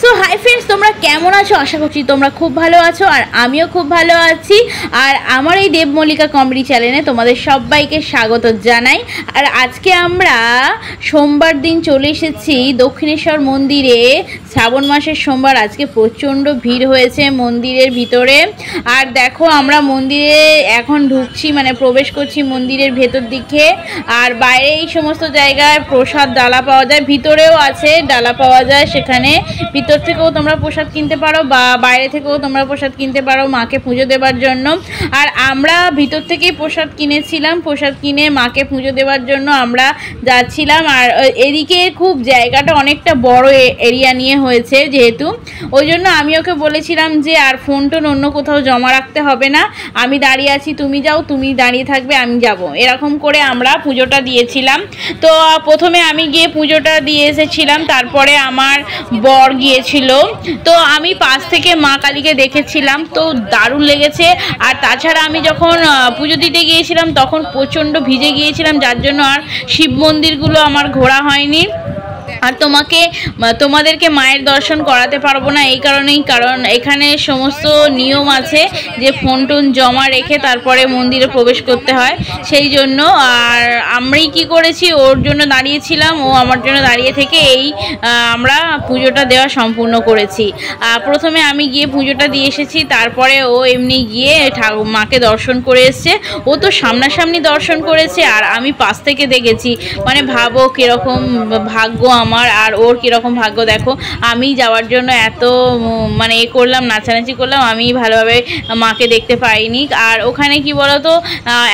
So hi friends, তোমরা কেমন আছো? আশা করছি তোমরা খুব ভালো আছো, আর আমিও খুব ভালো আছি। আর আমার এই দেবমল্লিকা কমেডি চ্যানেলে তোমাদের সবাইকে স্বাগত জানাই। আর আজকে আমরা সোমবার দিন চলে এসেছি দক্ষিণেশ্বর মন্দিরে। শ্রাবণ মাসের সোমবার, আজকে প্রচণ্ড ভিড় হয়েছে মন্দিরের ভিতরে। আর দেখো, আমরা মন্দিরে এখন ঢুকছি, মানে প্রবেশ করছি মন্দিরের ভেতর দিকে। আর বাইরে এই সমস্ত জায়গায় প্রসাদ ডালা পাওয়া যায়, ভিতরেও আছে ডালা পাওয়া যায়, সেখানে ভিতর থেকেও তোমরা প্রসাদ কিনতে পারো বা বাইরে থেকেও তোমরা প্রসাদ কিনতে পারো মাকে পুজো দেওয়ার জন্য। আর আমরা ভিতর থেকেই প্রসাদ কিনেছিলাম, প্রসাদ কিনে মাকে পুজো দেওয়ার জন্য আমরা যাচ্ছিলাম। আর এদিকে খুব জায়গাটা অনেকটা বড় এরিয়া নিয়ে হয়েছে, যেহেতু ওই জন্য আমি ওকে বলেছিলাম যে আর ফোন টোন অন্য কোথাও জমা রাখতে হবে না, আমি দাঁড়িয়ে আছি, তুমি যাও, তুমি দাঁড়িয়ে থাকবে, আমি যাব, এরকম করে আমরা পুজোটা দিয়েছিলাম। তো প্রথমে আমি গিয়ে পুজোটা দিয়ে এসেছিলাম, তারপরে আমার বর গিয়েছিল। তো আমি পাশ থেকে মা কালীকে দেখেছিলাম, তো দারুণ লেগেছে। আর তাছাড়া আমি যখন পুজো দিতে গিয়েছিলাম তখন প্রচণ্ড ভিজে গিয়েছিলাম, যার জন্য আর শিব মন্দিরগুলো আমার ঘোরা হয়নি। আর তোমাদেরকে মায়ের দর্শন করাতে পারবো না এই কারণেই, কারণ এখানে সমস্ত নিয়ম আছে যে ফোন টোন জমা রেখে তারপরে মন্দিরে প্রবেশ করতে হয়, সেই জন্য। আর আমরাই কি করেছি, ওর জন্য দাঁড়িয়েছিলাম, ও আমার জন্য দাঁড়িয়ে থেকে আমরা পুজোটা দেওয়া সম্পূর্ণ করেছি। প্রথমে আমি গিয়ে পুজোটা দিয়ে এসেছি, তারপরে ও এমনি গিয়ে মাকে দর্শন করে এসছে। ও তো সামনাসামনি দর্শন করেছে আর আমি পাশ থেকে দেখেছি, মানে ভাবো কীরকম ভাগ্য আমার আর ওর কীরকম ভাগ্য। দেখো, আমি যাওয়ার জন্য এত মানে করলাম, নাচানাচি করলাম, আমি ভালোভাবে মাকে দেখতে পাইনি। আর ওখানে কি বলতো,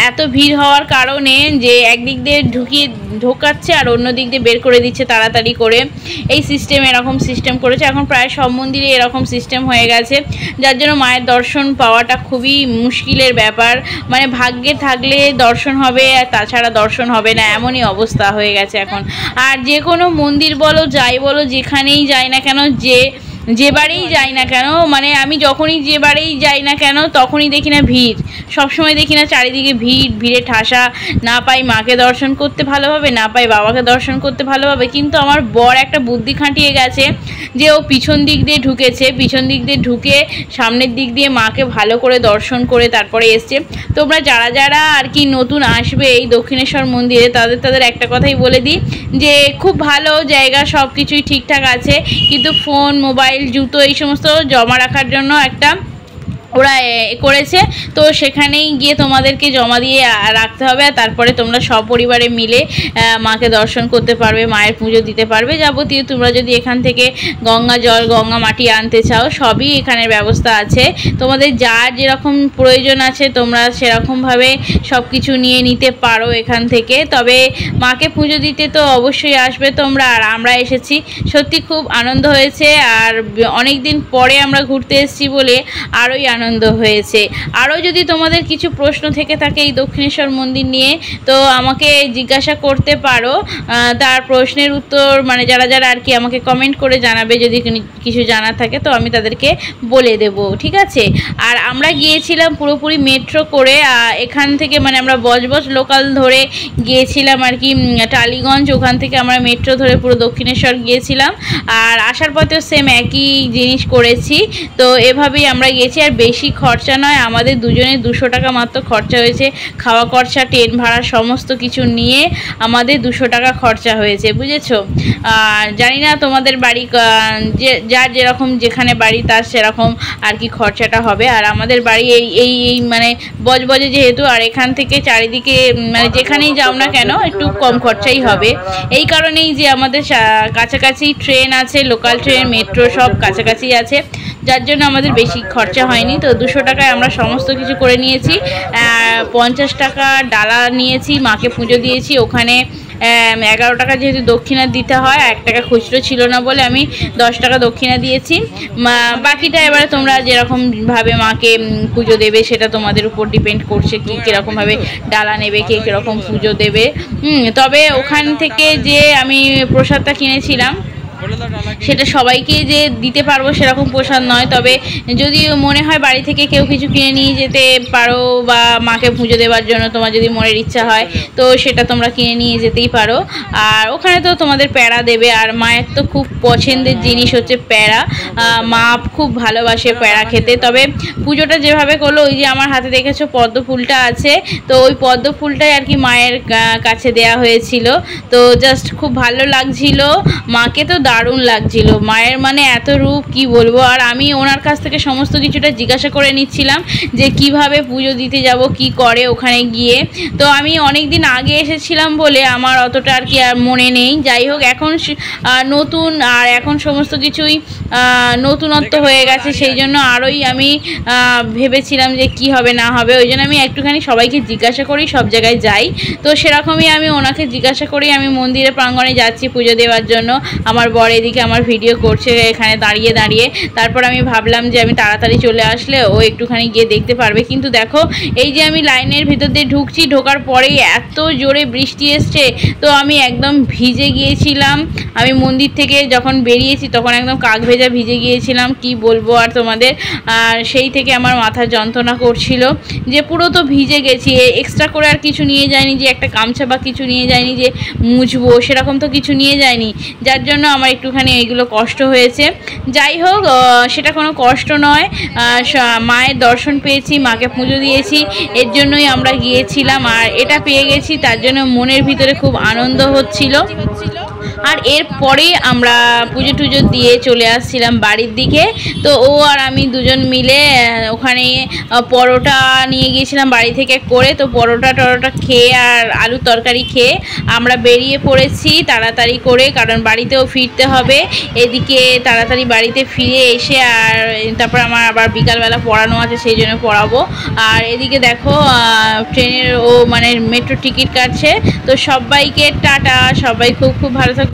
এত ভিড় হওয়ার কারণে যে একদিক দিয়ে ঢোকাচ্ছে আর অন্য দিক দিয়ে বের করে দিচ্ছে তাড়াতাড়ি করে, এই সিস্টেম, এরকম সিস্টেম করেছে। এখন প্রায় সব মন্দিরে এরকম সিস্টেম হয়ে গেছে, যার জন্য মায়ের দর্শন পাওয়াটা খুবই মুশকিলের ব্যাপার। মানে ভাগ্যে থাকলে দর্শন হবে, আর তাছাড়া দর্শন হবে না, এমনই অবস্থা হয়ে গেছে এখন। আর যে কোনো মন্দির বলো, যাই বলো, যেখানেই যাই না কেন, যে বারেই যাই না কেন, মানে আমি যখনই যে বারেই যাই না কেন তখনই দেখি না ভিড়, সবসময় দেখি না চারিদিকে ভিড়ে ঠাসা। না পাই মাকে দর্শন করতে ভালোভাবে, না পাই বাবাকে দর্শন করতে ভালোভাবে। কিন্তু আমার বর একটা বুদ্ধি খাটিয়ে গেছে যে ও পিছন দিক দিয়ে ঢুকেছে, পিছন দিক দিয়ে ঢুকে সামনের দিক দিয়ে মাকে ভালো করে দর্শন করে তারপরে এসছে। তোমরা যারা আর কি নতুন আসবে এই দক্ষিণেশ্বর মন্দিরে, তাদের একটা কথাই বলে দিই যে খুব ভালো জায়গা, সব কিছুই ঠিকঠাক আছে, কিন্তু ফোন, মোবাইল, জুতো এই সমস্ত জমা রাখার জন্য একটা ওরা করেছে। তো সেখানেই গিয়ে তোমাদেরকে জমা দিয়ে রাখতে হবে, আর তারপরে তোমরা সপরিবারে মিলে মাকে দর্শন করতে পারবে, মায়ের পুজো দিতে পারবে। যাবতীয় তোমরা যদি এখান থেকে গঙ্গা জল, গঙ্গা মাটি আনতে চাও, সবই এখানের ব্যবস্থা আছে। তোমাদের যার যেরকম প্রয়োজন আছে তোমরা সেরকমভাবে সব কিছু নিয়ে নিতে পারো এখান থেকে। তবে মাকে পুজো দিতে তো অবশ্যই আসবে তোমরা। আর আমরা এসেছি, সত্যি খুব আনন্দ হয়েছে। আর অনেক দিন পরে আমরা ঘুরতে এসেছি বলে আরোই আনন্দ হয়েছে। আরও যদি তোমাদের কিছু প্রশ্ন থেকে থাকে এই দক্ষিণেশ্বর মন্দির নিয়ে, তো আমাকে জিজ্ঞাসা করতে পারো। তার প্রশ্নের উত্তর মানে যারা আর কি আমাকে কমেন্ট করে জানাবে, যদি কিছু জানার থাকে তো আমি তাদেরকে বলে দেব, ঠিক আছে। আর আমরা গিয়েছিলাম পুরোপুরি মেট্রো করে, এখান থেকে মানে আমরা বজবজ লোকাল ধরে গিয়েছিলাম আর কি, টালিগঞ্জ, ওখান থেকে আমরা মেট্রো ধরে পুরো দক্ষিণেশ্বর গিয়েছিলাম। আর আসার পথেও সেম একই জিনিস করেছি। তো এভাবেই আমরা গিয়েছি। আর বেশি খরচা নয়, আমাদের দুজনের 200 টাকা মাত্র খরচা হয়েছে। খাওয়া খরচা, ট্রেন ভাড়া, সমস্ত কিছু নিয়ে আমাদের 200 টাকা খরচা হয়েছে, বুঝেছো। জানি না তোমাদের বাড়ি যার যেরকম যেখানে বাড়ি তার সেরকম আর কি খরচাটা হবে। আর আমাদের বাড়ি এই মানে বজবজে যেহেতু, আর এখান থেকে চারিদিকে মানে যেখানেই যাও না কেন একটু কম খরচাই হবে। এই কারণেই যে আমাদের কাছাকাছি ট্রেন আছে, লোকাল ট্রেন, মেট্রো সব কাছাকাছি আছে, যার জন্য আমাদের বেশি খরচা হয়নি। তো 200 টাকায় আমরা সমস্ত কিছু করে নিয়েছি। 50 টাকা ডালা নিয়েছি, মাকে পুজো দিয়েছি। ওখানে 11 টাকা যেহেতু দক্ষিণা দিতে হয়, 1 টাকা খুচরো ছিল না বলে আমি 10 টাকা দক্ষিণা দিয়েছি। বাকিটা এবারে তোমরা যেরকমভাবে মাকে পুজো দেবে সেটা তোমাদের উপর ডিপেন্ড করছে, কীরকমভাবে ডালা নেবে, কে কীরকম পুজো দেবে। তবে ওখান থেকে যে আমি প্রসাদটা কিনেছিলাম সেটা সবাইকে যে দিতে পারবো সেরকম প্রসাদ নয়, তবে যদি মনে হয় বাড়ি থেকে কেউ কিছু কিনে নিয়ে যেতে পারো বা মাকে পুজো দেওয়ার জন্য তোমার যদি মনের ইচ্ছা হয় তো সেটা তোমরা কিনে নিয়ে যেতেই পারো। আর ওখানে তো তোমাদের প্যাড়া দেবে, আর মায়ের তো খুব পছন্দের জিনিস হচ্ছে প্যাড়া, মা খুব ভালোবাসে প্যাড়া খেতে। তবে পুজোটা যেভাবে করলো, ওই যে আমার হাতে দেখেছো পদ্ম ফুলটা আছে, তো ওই পদ্ম ফুলটাই আর কি মায়ের কাছে দেয়া হয়েছিল। তো জাস্ট খুব ভালো লাগছিল, মাকে তো দারুণ লাগছিল, মায়ের মানে এত রূপ কি বলবো। আর আমি ওনার কাছ থেকে সমস্ত কিছুটা জিজ্ঞাসা করে নিচ্ছিলাম যে কিভাবে পুজো দিতে যাব, কি করে ওখানে গিয়ে। তো আমি অনেক দিন আগে এসেছিলাম বলে আমার অতটা আর কি আর মনে নেই। যাই হোক, এখন নতুন আর এখন সমস্ত কিছুই নতুনত্ব হয়ে গেছে, সেই জন্য আরোই আমি ভেবেছিলাম যে কি হবে না হবে, ওই জন্য আমি একটুখানি সবাইকে জিজ্ঞাসা করি, সব জায়গায় যাই। তো সেরকমই আমি ওনাকে জিজ্ঞাসা করি, আমি মন্দিরের প্রাঙ্গণে যাচ্ছি পুজো দেওয়ার জন্য। আমার বর এদিকে আমার ভিডিও করছে এখানে দাঁড়িয়ে দাঁড়িয়ে। তারপর আমি ভাবলাম যে আমি তাড়াতাড়ি চলে আসলে ও একটুখানি গিয়ে দেখতে পারবে। কিন্তু দেখো, এই যে আমি লাইনের ভিতর দিয়ে ঢুকছি, ঢোকার পরেই এত জোরে বৃষ্টি এসছে, তো আমি একদম ভিজে গিয়েছিলাম। আমি মন্দির থেকে যখন বেরিয়েছি তখন একদম কাক ভেজা ভিজে গিয়েছিলাম, কি বলবো আর তোমাদের। আর সেই থেকে আমার মাথা যন্ত্রণা করছিল যে পুরো তো ভিজে গেছি, এক্সট্রা করে আর কিছু নিয়ে যায়নি, যে একটা গামছা বা কিছু নিয়ে যায়নি যে মুছবো, সেরকম তো কিছু নিয়ে যায়নি, যার জন্য আমার একটুখানি এইগুলো কষ্ট হয়েছে। যাই হোক, সেটা কোনো কষ্ট নয়, মায়ের দর্শন পেয়েছি, মাকে পুজো দিয়েছি, এর জন্যই আমরা গিয়েছিলাম। আর এটা পেয়ে গেছি, তার জন্য মনের ভিতরে খুব আনন্দ হচ্ছিল। আর এরপরেই আমরা পুজো টুজো দিয়ে চলে আসছিলাম বাড়ির দিকে। তো ও আর আমি দুজন মিলে ওখানে পরোটা নিয়ে গিয়েছিলাম বাড়ি থেকে করে। তো পরোটা টরোটা খেয়ে আর আলুর তরকারি খেয়ে আমরা বেরিয়ে পড়েছি তাড়াতাড়ি করে, কারণ বাড়িতেও ফিরতে হবে। এদিকে তাড়াতাড়ি বাড়িতে ফিরে এসে আর তারপর আমার আবার বিকালবেলা পড়ানো আছে, সেই জন্য পড়াবো। আর এদিকে দেখো ট্রেনের ও মানে মেট্রো টিকিট কাটছে। তো সবাইকে টাটা, সবাই খুব খুব ভালো থাকবে।